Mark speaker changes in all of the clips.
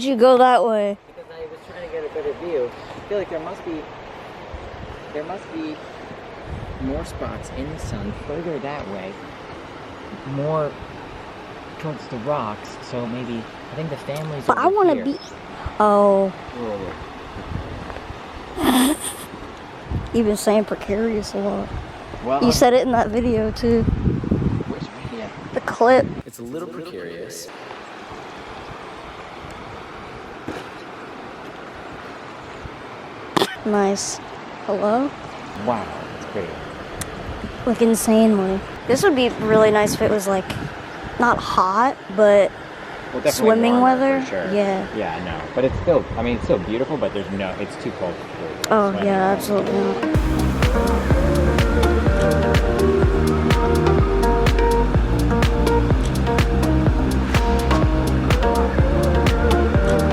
Speaker 1: Why'd you go that way?
Speaker 2: Because I was trying to get a better view. I feel like there must be more spots in the sun further that way. More towards the rocks, so maybe I think the family's
Speaker 1: But
Speaker 2: over
Speaker 1: I want to
Speaker 2: here.
Speaker 1: be. Oh.
Speaker 2: Whoa.
Speaker 1: You've been saying precarious a lot.
Speaker 2: Well,
Speaker 1: You said it in that video too.
Speaker 2: which video?
Speaker 1: The clip.
Speaker 2: It's a little precarious.
Speaker 1: Nice. Hello?
Speaker 2: Wow, that's pretty.
Speaker 1: Like insanely. This would be really nice if it was like not hot, but
Speaker 2: Well, definitely
Speaker 1: swimming
Speaker 2: warmer,
Speaker 1: weather.
Speaker 2: for sure.
Speaker 1: Yeah.
Speaker 2: Yeah, I know. But it's still, I mean, it's still beautiful, but there's no, it's too cold for
Speaker 1: Oh
Speaker 2: swimming.
Speaker 1: yeah, absolutely not.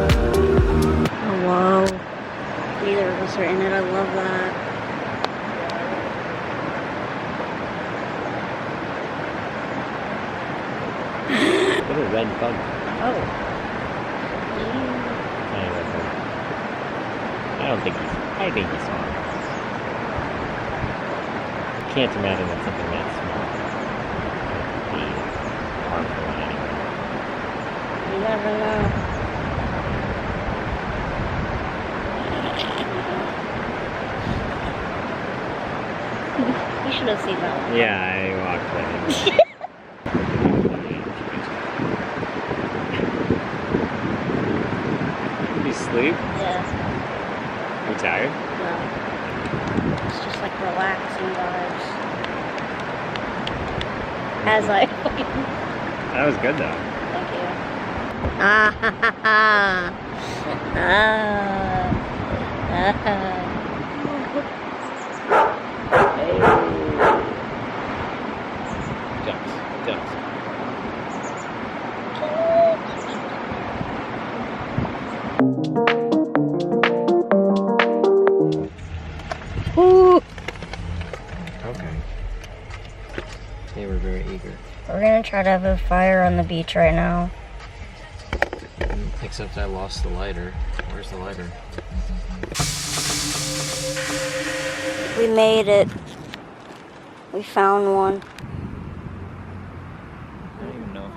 Speaker 1: Oh wow. Neither of us are in it. I love that.
Speaker 2: Look at a red bug.
Speaker 1: Oh.
Speaker 2: I think he's small. Can't imagine that something that small would be harmful in any way.
Speaker 1: You never know. You should have seen that one.
Speaker 2: Yeah, I walked with him. You sleep?
Speaker 1: Yeah.
Speaker 2: You tired?
Speaker 1: No. It's just like relaxing vibes. As I.
Speaker 2: That was good though.
Speaker 1: Thank you. Ah ha ha ha.
Speaker 2: Ducks.
Speaker 1: Ooh.
Speaker 2: Okay. They were very eager.
Speaker 1: We're gonna try to have a fire on the beach right now.
Speaker 2: Except I lost the lighter. Where's the lighter?
Speaker 1: We made it. We found one.
Speaker 2: I don't even know if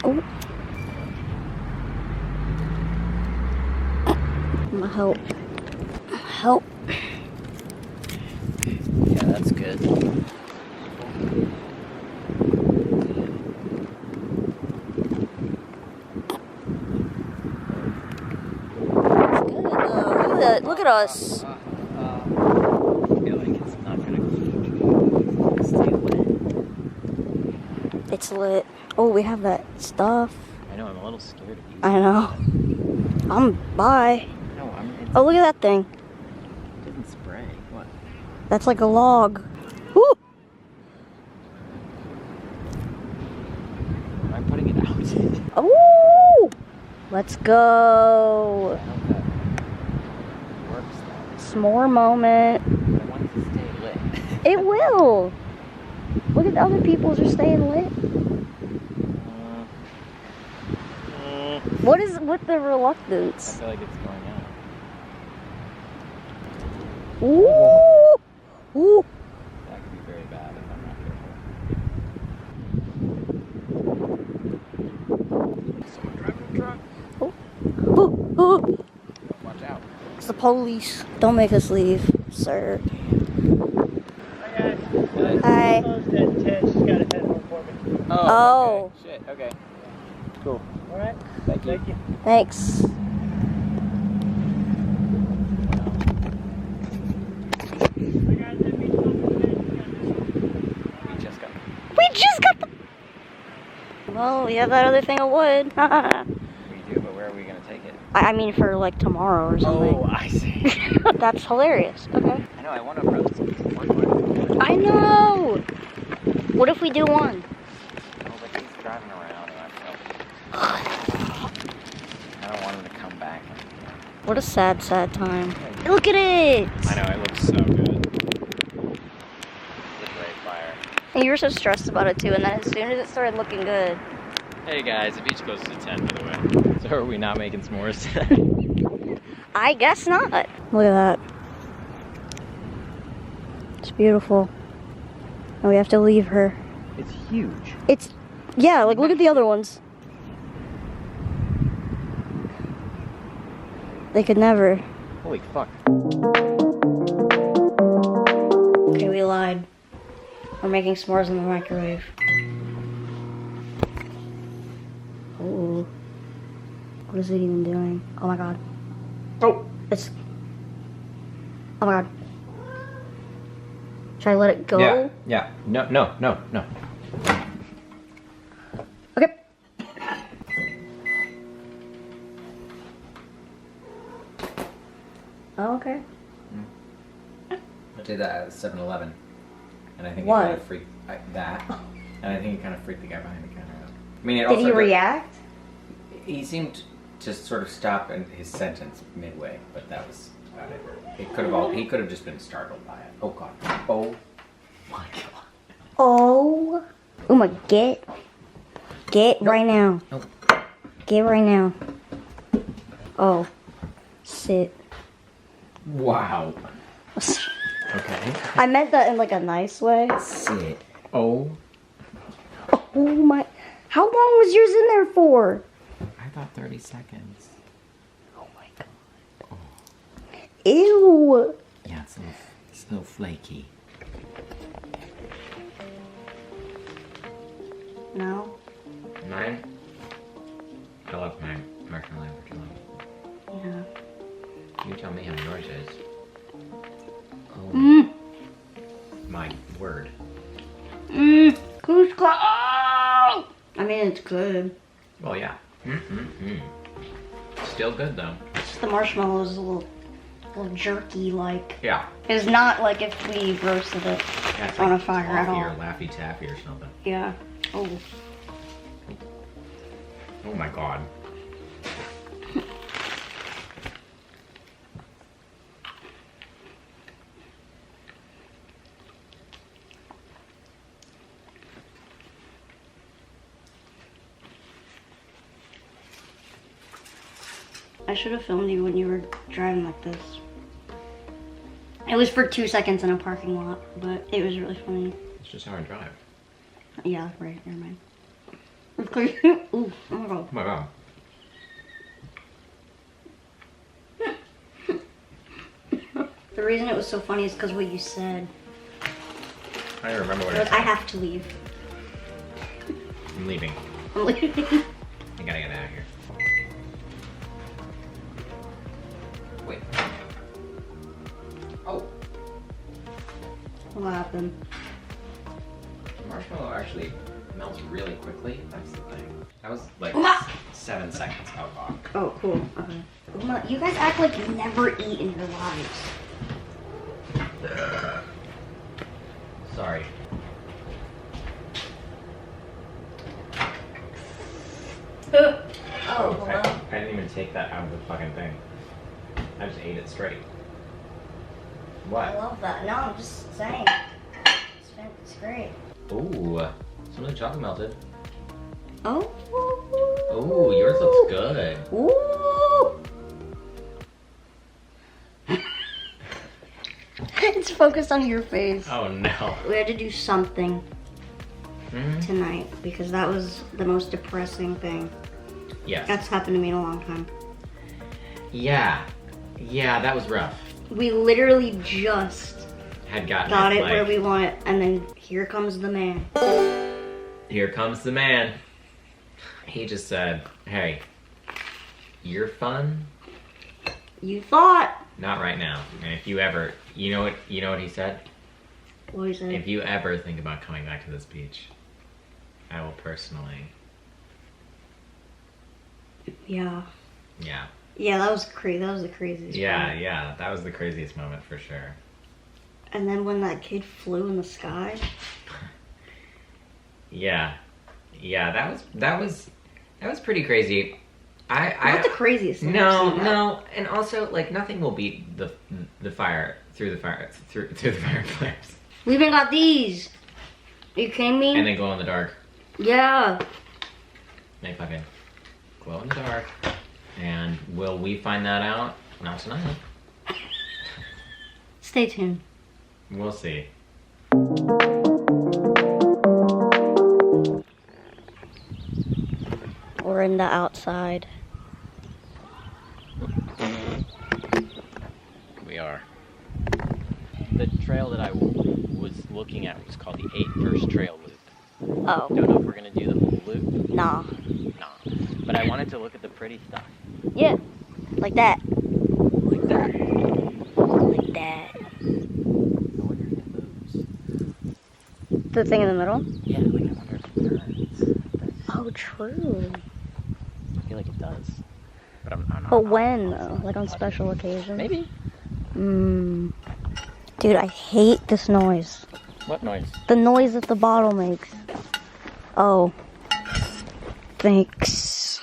Speaker 1: Oh. I'm gonna help. Help.
Speaker 2: Yeah, that's good.
Speaker 1: Look at us.
Speaker 2: I feel like it's not gonna stay lit.
Speaker 1: It's lit. Oh, we have that stuff.
Speaker 2: I know, I'm a little scared of you.
Speaker 1: I know. Bye.
Speaker 2: No,
Speaker 1: Oh, look at that thing.
Speaker 2: It didn't spray. What?
Speaker 1: That's like a log. Woo!
Speaker 2: I'm putting it out.
Speaker 1: Oh! Let's go.
Speaker 2: I hope that works though.
Speaker 1: S'more moment.
Speaker 2: But I want it to stay lit.
Speaker 1: It will. Look at the other people's are staying lit. What is with the
Speaker 2: I
Speaker 1: reluctance?
Speaker 2: feel like it's going out.
Speaker 1: Ooh! Ooh!
Speaker 2: That could be very bad if I'm not careful. Someone driving a truck.
Speaker 1: Ooh! Ooh!
Speaker 2: Watch out.
Speaker 1: It's the police. Don't make us leave, sir. Hi. Oh.
Speaker 2: Okay. Shit, okay. Cool. Alright. Thank you.
Speaker 1: Thanks. We just got the... Well, we have that other thing of wood.
Speaker 2: We do, but where are we going to take it?
Speaker 1: I mean for like tomorrow or something.
Speaker 2: Oh, I see.
Speaker 1: That's hilarious. Okay.
Speaker 2: I know, I want to roast some one.
Speaker 1: I know! What if we do one?
Speaker 2: Oh, but he's driving around and I don't want him to come back.
Speaker 1: What a sad, sad time. Look at it!
Speaker 2: I know, it looks so good. It's a great fire.
Speaker 1: And you were so stressed about it too, and then as soon as it started looking good,
Speaker 2: Hey guys, the beach goes to 10 by the way. So are we not making s'mores today?
Speaker 1: I guess not. Look at that. It's beautiful. And we have to leave her.
Speaker 2: It's huge.
Speaker 1: It's, yeah, like look at the other ones. They could never.
Speaker 2: Holy fuck.
Speaker 1: Okay, we lied. We're making s'mores in the microwave. Ooh. What is it even doing? Oh my god. Oh, it's... Oh my god. Should I let it go?
Speaker 2: Yeah. No.
Speaker 1: Okay. Oh, okay.
Speaker 2: I did that at 7-Eleven. And I think
Speaker 1: What?
Speaker 2: it kind of freaked that. And I think it kind of freaked the guy behind the counter out. I mean, it
Speaker 1: Did he react?
Speaker 2: He seemed to sort of stop in his sentence midway, but that was about it. He could have just been startled by it. Oh god. Oh my god.
Speaker 1: Oh. Uma, get right now.
Speaker 2: Nope.
Speaker 1: Get right now. Oh. Sit.
Speaker 2: Wow. Okay.
Speaker 1: I meant that in like a nice way.
Speaker 2: Sit. Oh.
Speaker 1: Oh my. How long was yours in there for?
Speaker 2: I thought 30 seconds.
Speaker 1: Oh my god. Oh. Ew.
Speaker 2: Yeah, it's a little flaky.
Speaker 1: No.
Speaker 2: Mine? I love my marshmallow for too long.
Speaker 1: Yeah.
Speaker 2: You tell me how yours is. Oh.
Speaker 1: Mmm.
Speaker 2: My word.
Speaker 1: Mmm. Cusco. Oh! I mean, it's good.
Speaker 2: Well, yeah. Still good though.
Speaker 1: It's just the marshmallow is a little jerky, like.
Speaker 2: Yeah.
Speaker 1: It's not like if we roasted it
Speaker 2: Yeah, it's
Speaker 1: on
Speaker 2: like
Speaker 1: a fire at all.
Speaker 2: Or Laffy Taffy or something.
Speaker 1: Yeah. Oh.
Speaker 2: Oh my god.
Speaker 1: I should have filmed you when you were driving like this. It was for 2 seconds in a parking lot, but it was really funny.
Speaker 2: It's just how I drive.
Speaker 1: Yeah, right, never mind. Ooh, oh my god.
Speaker 2: Oh my god.
Speaker 1: The reason it was so funny is because what you said.
Speaker 2: I don't remember what
Speaker 1: Like, I have to leave.
Speaker 2: I'm leaving.
Speaker 1: I'm leaving.
Speaker 2: I gotta get out of here. Wait. Oh.
Speaker 1: What happened?
Speaker 2: Marshmallow actually melts really quickly. That's the thing. That was like
Speaker 1: Uma!
Speaker 2: 7 seconds. How long?
Speaker 1: Oh, cool. Okay. Uma, you guys act like you never eat in your lives.
Speaker 2: Sorry.
Speaker 1: Oh,
Speaker 2: I didn't even take that out of the fucking thing. I just ate it straight. What?
Speaker 1: I love that. No, I'm just saying. It's great.
Speaker 2: Ooh, some of the chocolate melted.
Speaker 1: Oh.
Speaker 2: Ooh, yours looks good.
Speaker 1: Ooh. It's focused on your face.
Speaker 2: Oh no.
Speaker 1: We had to do something
Speaker 2: Mm-hmm.
Speaker 1: tonight because that was the most depressing thing
Speaker 2: Yes.
Speaker 1: that's happened to me in a long time.
Speaker 2: Yeah. Yeah, that was rough.
Speaker 1: We literally just
Speaker 2: Had gotten
Speaker 1: got it
Speaker 2: like,
Speaker 1: where we want it, and then here comes the man.
Speaker 2: Here comes the man. He just said, "Hey, you're fun.
Speaker 1: You thought.
Speaker 2: Not right now. And if you ever, you know what he said?
Speaker 1: What is it?
Speaker 2: If you ever think about coming back to this beach, I will personally."
Speaker 1: Yeah.
Speaker 2: Yeah.
Speaker 1: Yeah, that was crazy. That was the craziest.
Speaker 2: Yeah,
Speaker 1: part.
Speaker 2: yeah. That was the craziest moment for sure.
Speaker 1: And then when that kid flew in the sky.
Speaker 2: Yeah. Yeah, that was pretty crazy.
Speaker 1: Not the craziest thing I've seen, though.
Speaker 2: No, and also like nothing will beat the fire through the fireplace.
Speaker 1: We even got these. Are you kidding me?
Speaker 2: And then glow in the dark.
Speaker 1: Yeah.
Speaker 2: They fucking glow in the dark. And will we find that out? Not tonight.
Speaker 1: Stay tuned.
Speaker 2: We'll see.
Speaker 1: We're in the outside.
Speaker 2: We are. The trail that I was looking at was called the 8 Trail Loop.
Speaker 1: Oh.
Speaker 2: Don't know if we're gonna do the whole loop.
Speaker 1: Nah.
Speaker 2: Nah. But I wanted to look at the pretty stuff.
Speaker 1: Yeah. Like that.
Speaker 2: Like that.
Speaker 1: Like that.
Speaker 2: I wonder if it moves.
Speaker 1: The thing in the middle?
Speaker 2: Yeah, like I wonder if it turns.
Speaker 1: Oh, true.
Speaker 2: I feel like it does. But I'm not.
Speaker 1: But when, though? Like on special occasions?
Speaker 2: Maybe.
Speaker 1: Dude, I hate this noise.
Speaker 2: What noise?
Speaker 1: The noise that the bottle makes. Oh. Thanks.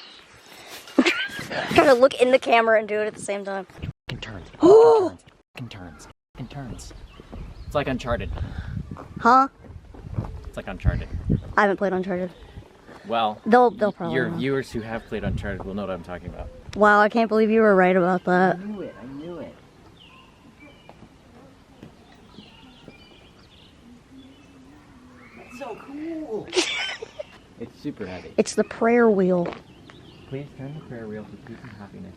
Speaker 1: I'm trying to look in the camera and do it at the same time.
Speaker 2: It turns.
Speaker 1: Oh!
Speaker 2: It turns. It turns. It's like Uncharted.
Speaker 1: Huh?
Speaker 2: It's like Uncharted.
Speaker 1: I haven't played Uncharted.
Speaker 2: Well,
Speaker 1: They'll probably
Speaker 2: your
Speaker 1: know.
Speaker 2: viewers who have played Uncharted will know what I'm talking about.
Speaker 1: Wow, I can't believe you were right about that.
Speaker 2: I knew it. I knew it. That's so cool. It's super heavy.
Speaker 1: It's the prayer wheel.
Speaker 2: Please turn the prayer wheel to peace and happiness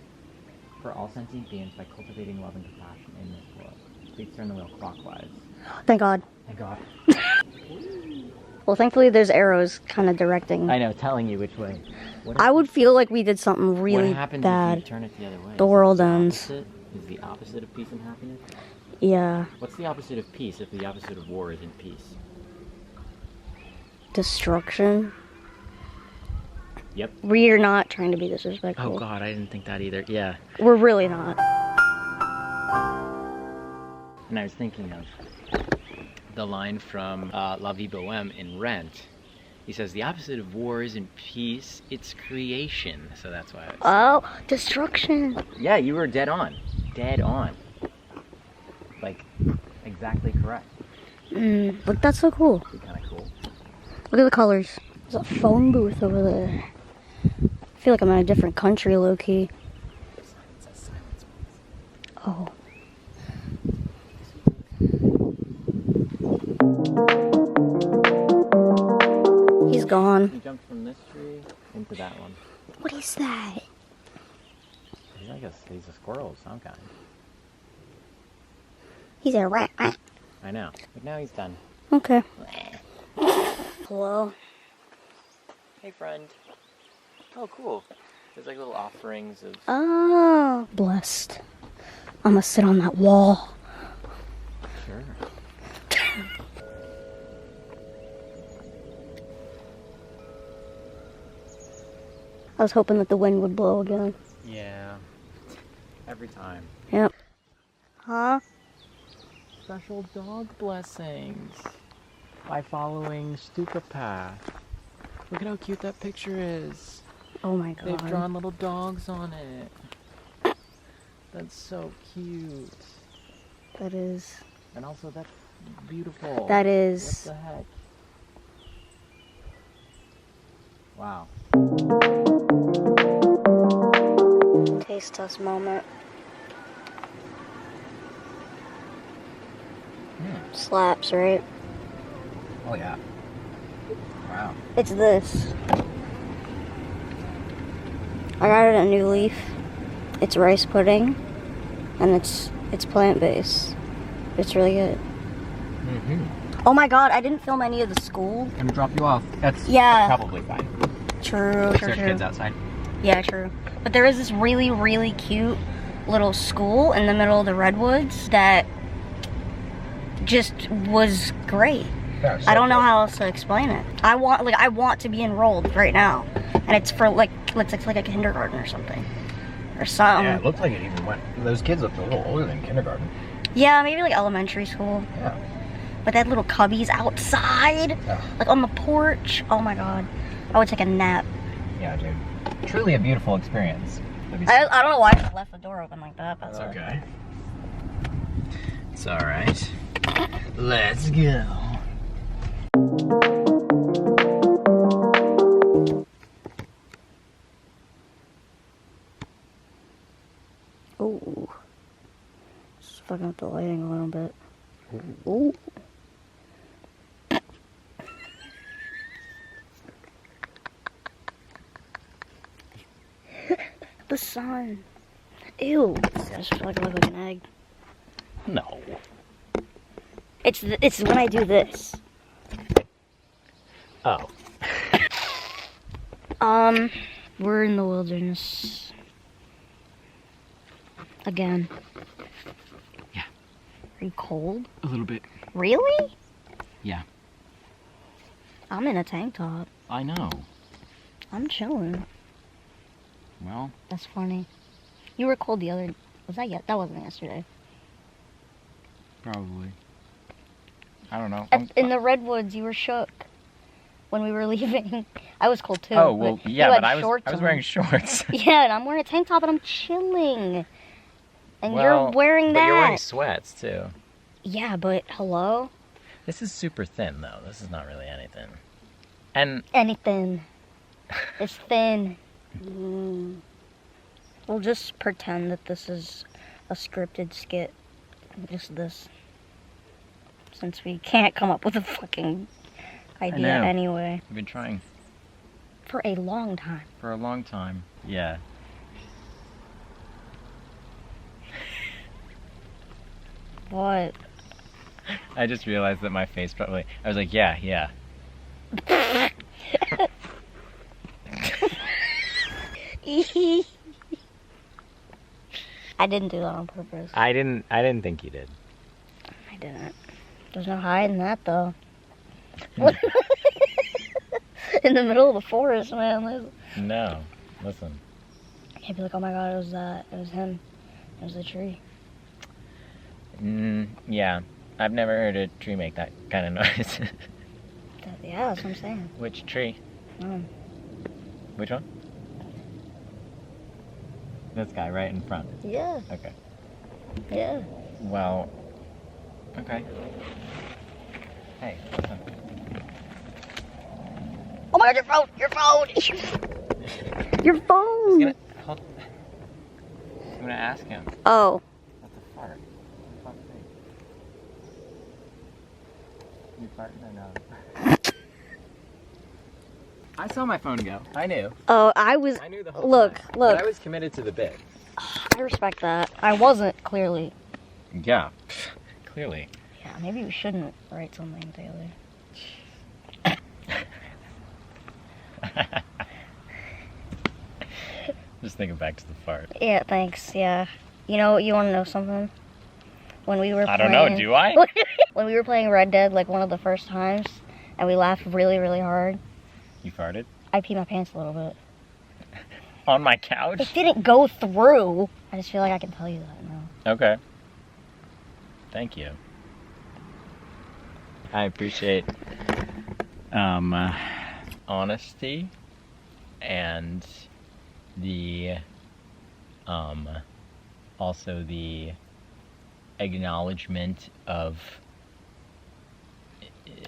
Speaker 2: for all sentient beings by cultivating love and compassion in this world. Please turn the wheel clockwise.
Speaker 1: Thank God.
Speaker 2: Thank God.
Speaker 1: Well, thankfully there's arrows kind of directing.
Speaker 2: I know, telling you which way.
Speaker 1: I would feel like we did something really
Speaker 2: what happens
Speaker 1: bad.
Speaker 2: if you turn it the other way?
Speaker 1: The world ends.
Speaker 2: Is the opposite of peace and happiness?
Speaker 1: Yeah.
Speaker 2: What's the opposite of peace if the opposite of war isn't peace?
Speaker 1: Destruction.
Speaker 2: Yep.
Speaker 1: We're not trying to be disrespectful.
Speaker 2: Oh God, I didn't think that either. Yeah.
Speaker 1: We're really not.
Speaker 2: And I was thinking of the line from La Vie Boheme in Rent. He says, the opposite of war isn't peace, it's creation. So that's why
Speaker 1: Oh, destruction.
Speaker 2: Yeah, you were dead on. Dead on. Like, exactly correct.
Speaker 1: Look, that's so cool.
Speaker 2: It'd be kind of cool.
Speaker 1: Look at the colors. There's a phone booth over there. I feel like I'm in a different country, low-key. Oh. He's gone.
Speaker 2: He jumped from this tree into that one.
Speaker 1: What is that?
Speaker 2: He's a squirrel of some kind.
Speaker 1: He's a rat.
Speaker 2: I know. But now he's done.
Speaker 1: Okay. Hello.
Speaker 2: Hey, friend. Oh, cool. There's like little offerings of...
Speaker 1: Oh, blessed. I'm gonna sit on that wall.
Speaker 2: Sure.
Speaker 1: I was hoping that the wind would blow again.
Speaker 2: Yeah. Every time.
Speaker 1: Yep. Huh?
Speaker 2: Special dog blessings by following Stupa Path. Look at how cute that picture is.
Speaker 1: Oh my God.
Speaker 2: They've drawn little dogs on it. That's so cute.
Speaker 1: That is.
Speaker 2: And also that's beautiful.
Speaker 1: That is.
Speaker 2: What the heck? Wow.
Speaker 1: Taste test moment. Slaps, right?
Speaker 2: Oh yeah. Wow.
Speaker 1: It's this. I got it at New Leaf. It's rice pudding, and it's plant-based. It's really good. Oh my God, I didn't film any of the school.
Speaker 2: I'm gonna drop you off. That's probably fine.
Speaker 1: True.
Speaker 2: There's kids outside.
Speaker 1: Yeah, true. But there is this really, really cute little school in the middle of the redwoods that just was great.
Speaker 2: Yeah, so
Speaker 1: I don't know how else to explain it. I want to be enrolled right now, and it's for it's like a kindergarten or something, or something.
Speaker 3: Yeah, it looked like it even went. Those kids looked a little older than kindergarten.
Speaker 1: Yeah, maybe like elementary school.
Speaker 3: Yeah.
Speaker 1: But they had little cubbies outside, like on the porch. Oh my God, I would take a nap.
Speaker 3: Yeah, dude. Truly a beautiful experience.
Speaker 1: I don't know why I left the door open like that. But
Speaker 3: That's okay. It's alright. Let's go.
Speaker 1: fucking with the lighting a little bit. Ooh. The sun. Ew. I just feel like I look like an egg.
Speaker 3: No.
Speaker 1: It's when I do this.
Speaker 3: Oh.
Speaker 1: We're in the wilderness. Again.
Speaker 3: Yeah.
Speaker 1: Are you cold?
Speaker 3: A little bit.
Speaker 1: Really?
Speaker 3: Yeah.
Speaker 1: I'm in a tank top.
Speaker 3: I know.
Speaker 1: I'm chilling.
Speaker 3: Well.
Speaker 1: That's funny. You were cold the other... Was that yet? That wasn't yesterday.
Speaker 3: Probably. I don't know.
Speaker 1: In the redwoods, you were shook when we were leaving. I was cold too.
Speaker 3: Oh, well,
Speaker 1: but
Speaker 3: yeah,
Speaker 1: you
Speaker 3: but
Speaker 1: had
Speaker 3: I
Speaker 1: shorts
Speaker 3: was
Speaker 1: on.
Speaker 3: wearing shorts.
Speaker 1: Yeah, and I'm wearing a tank top and I'm chilling. And
Speaker 3: Well,
Speaker 1: you're wearing that.
Speaker 3: But you're wearing sweats, too.
Speaker 1: Yeah, but hello?
Speaker 3: This is super thin, though. This is not really anything. And...
Speaker 1: Anything. It's thin. We'll just pretend that this is a scripted skit. Just this. Since we can't come up with a fucking idea anyway.
Speaker 3: I've been trying.
Speaker 1: For a long time.
Speaker 3: For a long time. Yeah.
Speaker 1: What?
Speaker 3: I just realized that my face probably... I was like, yeah.
Speaker 1: I didn't do that on purpose.
Speaker 3: I didn't think you did.
Speaker 1: I didn't. There's no hiding that though. In the middle of the forest, man.
Speaker 3: No. Listen.
Speaker 1: I can't be like, oh my god, it was that. It was him. It was the tree.
Speaker 3: Yeah. I've never heard a tree make that kind of noise.
Speaker 1: Yeah, that's what I'm saying.
Speaker 3: Which tree? Which one? This guy right in front.
Speaker 1: Yeah.
Speaker 3: Okay.
Speaker 1: Yeah.
Speaker 3: Well, okay. Hey, listen.
Speaker 1: Oh my god, your phone! Your phone!
Speaker 3: I'm gonna ask him.
Speaker 1: Oh.
Speaker 3: That's a fart. For fuck's sake. You farting or no? I saw my phone go. I knew.
Speaker 1: Oh,
Speaker 3: I knew the whole
Speaker 1: Look.
Speaker 3: time. But I was committed to the bit.
Speaker 1: I respect that. I wasn't, clearly.
Speaker 3: Yeah. Clearly.
Speaker 1: Yeah, maybe we shouldn't write something together.
Speaker 3: Just thinking back to the fart.
Speaker 1: Yeah, thanks, yeah. You know, you wanna know something? When we were
Speaker 3: I don't know, do I?
Speaker 1: When we were playing Red Dead, like one of the first times, and we laughed really, really hard,
Speaker 3: You farted?
Speaker 1: I peed my pants a little bit.
Speaker 3: On my couch?
Speaker 1: It didn't go through. I just feel like I can tell you that now.
Speaker 3: Okay. Thank you. I appreciate honesty and the also the acknowledgement of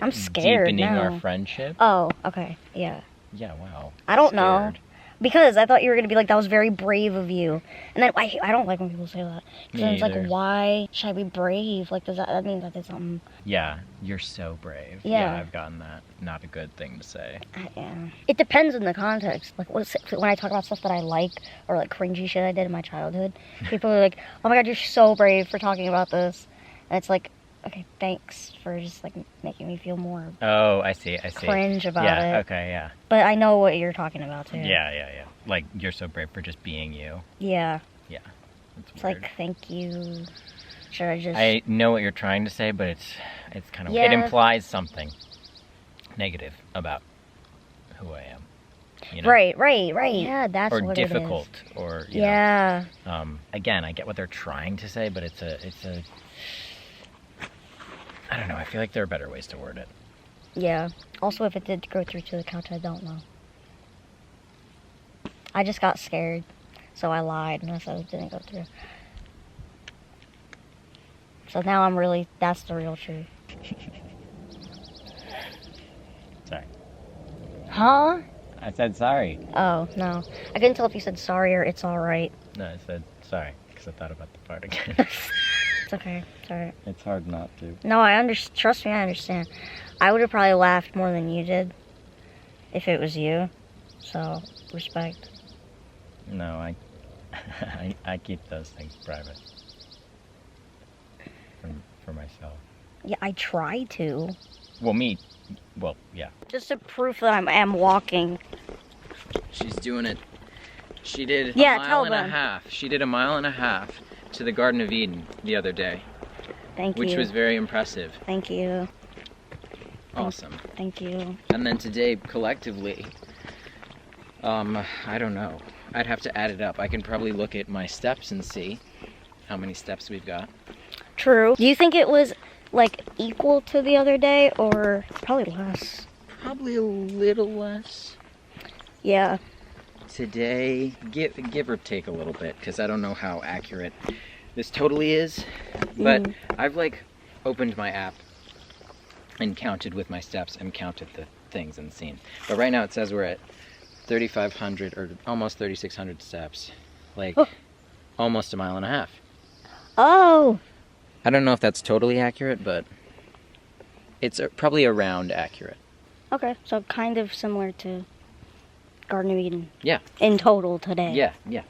Speaker 1: I'm scared
Speaker 3: deepening
Speaker 1: now.
Speaker 3: our friendship.
Speaker 1: Oh, okay, yeah.
Speaker 3: Yeah, wow.
Speaker 1: I don't know.
Speaker 3: Scared.
Speaker 1: Because I thought you were going to be like, that was very brave of you. And then I don't like when people say that. Because then it's
Speaker 3: either.
Speaker 1: like, why should I be brave? Like, that means I did something.
Speaker 3: Yeah, you're so brave.
Speaker 1: Yeah.
Speaker 3: I've gotten that. Not a good thing to say.
Speaker 1: Yeah. It depends in the context. Like, when I talk about stuff that I like, or like cringy shit I did in my childhood, people are like, oh my god, you're so brave for talking about this. And it's like, okay, thanks for just like making me feel more
Speaker 3: Oh, I see.
Speaker 1: cringe about
Speaker 3: yeah,
Speaker 1: it.
Speaker 3: okay, yeah.
Speaker 1: But I know what you're talking about too.
Speaker 3: Yeah. Like, you're so brave for just being you.
Speaker 1: Yeah.
Speaker 3: Yeah. It's
Speaker 1: It's
Speaker 3: weird.
Speaker 1: like, thank you. Should I just...
Speaker 3: I know what you're trying to say, but it's kind of...
Speaker 1: Yeah.
Speaker 3: It implies something negative about who I am. You know?
Speaker 1: Right. Yeah, that's
Speaker 3: or
Speaker 1: what
Speaker 3: difficult,
Speaker 1: it is.
Speaker 3: or, you
Speaker 1: yeah.
Speaker 3: know. Again, I get what they're trying to say, but it's a... I don't know, I feel like there are better ways to word it.
Speaker 1: Yeah. Also, if it did go through to the couch, I don't know. I just got scared, so I lied and I said it didn't go through. So now I'm really, that's the real truth.
Speaker 3: Sorry.
Speaker 1: Huh?
Speaker 3: I said sorry.
Speaker 1: Oh, no. I couldn't tell if you said sorry or it's alright.
Speaker 3: No, I said sorry, because I thought about the part again.
Speaker 1: It's okay. It's alright.
Speaker 3: It's hard not to.
Speaker 1: No, trust me, I understand. I would have probably laughed more than you did if it was you. So, respect.
Speaker 3: No, I keep those things private. For myself.
Speaker 1: Yeah, I try to.
Speaker 3: Well, yeah.
Speaker 1: Just to proof that I am walking.
Speaker 3: She's doing it. She did
Speaker 1: Yeah,
Speaker 3: a mile
Speaker 1: tell
Speaker 3: and a
Speaker 1: them.
Speaker 3: half. She did a mile and a half to the Garden of Eden the other day,
Speaker 1: Thank you.
Speaker 3: which was very impressive.
Speaker 1: Thank you.
Speaker 3: Awesome.
Speaker 1: Thank you.
Speaker 3: And then today, collectively, I don't know. I'd have to add it up. I can probably look at my steps and see how many steps we've got.
Speaker 1: True. Do you think it was like equal to the other day or probably less?
Speaker 3: Probably a little less.
Speaker 1: Yeah.
Speaker 3: Today, give or take a little bit, because I don't know how accurate this totally is. But I've like opened my app and counted with my steps and counted the things and seen. But right now it says we're at 3,500 or almost 3,600 steps. Like almost a mile and a half.
Speaker 1: Oh.
Speaker 3: I don't know if that's totally accurate, but it's probably around accurate.
Speaker 1: Okay, so kind of similar to Garden of Eden.
Speaker 3: Yeah.
Speaker 1: In total today.
Speaker 3: Yeah.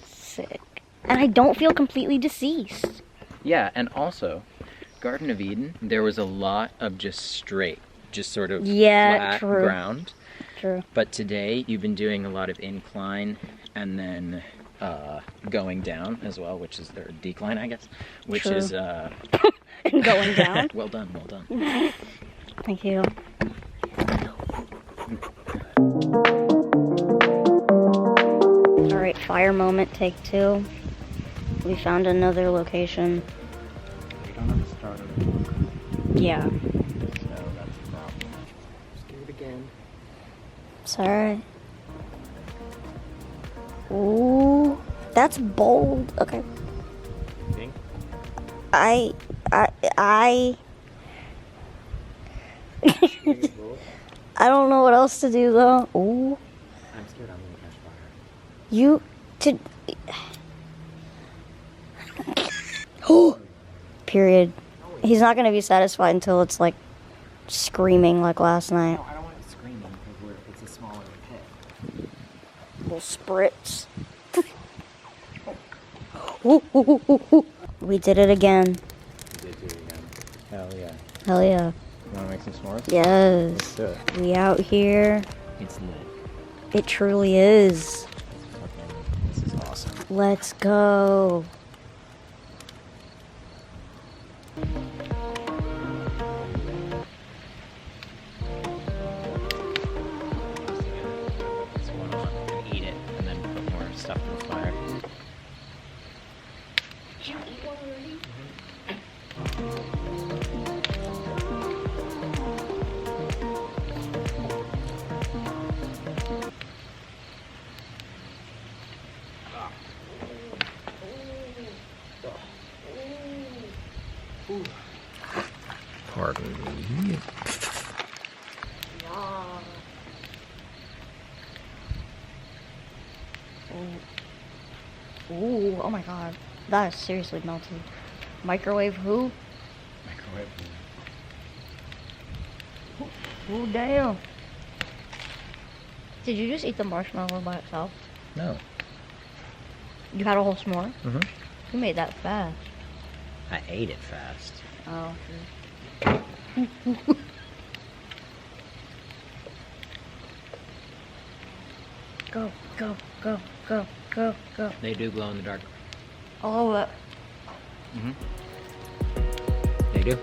Speaker 1: Sick. And I don't feel completely deceased.
Speaker 3: Yeah, and also, Garden of Eden, there was a lot of just straight, just sort of flat
Speaker 1: true.
Speaker 3: ground.
Speaker 1: True.
Speaker 3: But today, you've been doing a lot of incline and then going down as well, which is their decline, I guess. Which
Speaker 1: True.
Speaker 3: is
Speaker 1: Going down.
Speaker 3: well done.
Speaker 1: Thank you. Alright, fire moment, take 2. We found another location.
Speaker 3: We don't have to start over.
Speaker 1: Yeah.
Speaker 3: So that's the problem. Just do it again.
Speaker 1: It's alright. Ooh, that's bold. Okay.
Speaker 3: Think?
Speaker 1: I I don't know what else to do though. Ooh.
Speaker 3: I'm scared I'm gonna catch fire.
Speaker 1: You to Oh. Period. He's not gonna be satisfied until it's like screaming like last night.
Speaker 3: No, I don't want it screaming because it's a smaller pit.
Speaker 1: Little spritz. Ooh, ooh, ooh, ooh, ooh. We did it again.
Speaker 3: You did do it again. Hell yeah.
Speaker 1: Hell yeah.
Speaker 3: You wanna make some s'mores?
Speaker 1: Yes.
Speaker 3: Let's do it.
Speaker 1: We out here.
Speaker 3: It's lit.
Speaker 1: It truly is.
Speaker 3: This is awesome.
Speaker 1: Let's go.
Speaker 3: This one on and eat it and then put more stuff in the fire.
Speaker 1: Did you eat one already?
Speaker 3: Pardon me.
Speaker 1: Ooh, oh my god. That is seriously melted. Microwave who?
Speaker 3: Microwave.
Speaker 1: Ooh, damn. Did you just eat the marshmallow by itself?
Speaker 3: No.
Speaker 1: You had a whole s'more?
Speaker 3: Mm-hmm.
Speaker 1: Who made that fast?
Speaker 3: I ate it fast.
Speaker 1: Oh. Go, go, go, go, go, go.
Speaker 3: They do glow in the dark.
Speaker 1: All of it.
Speaker 3: Mm-hmm. They do.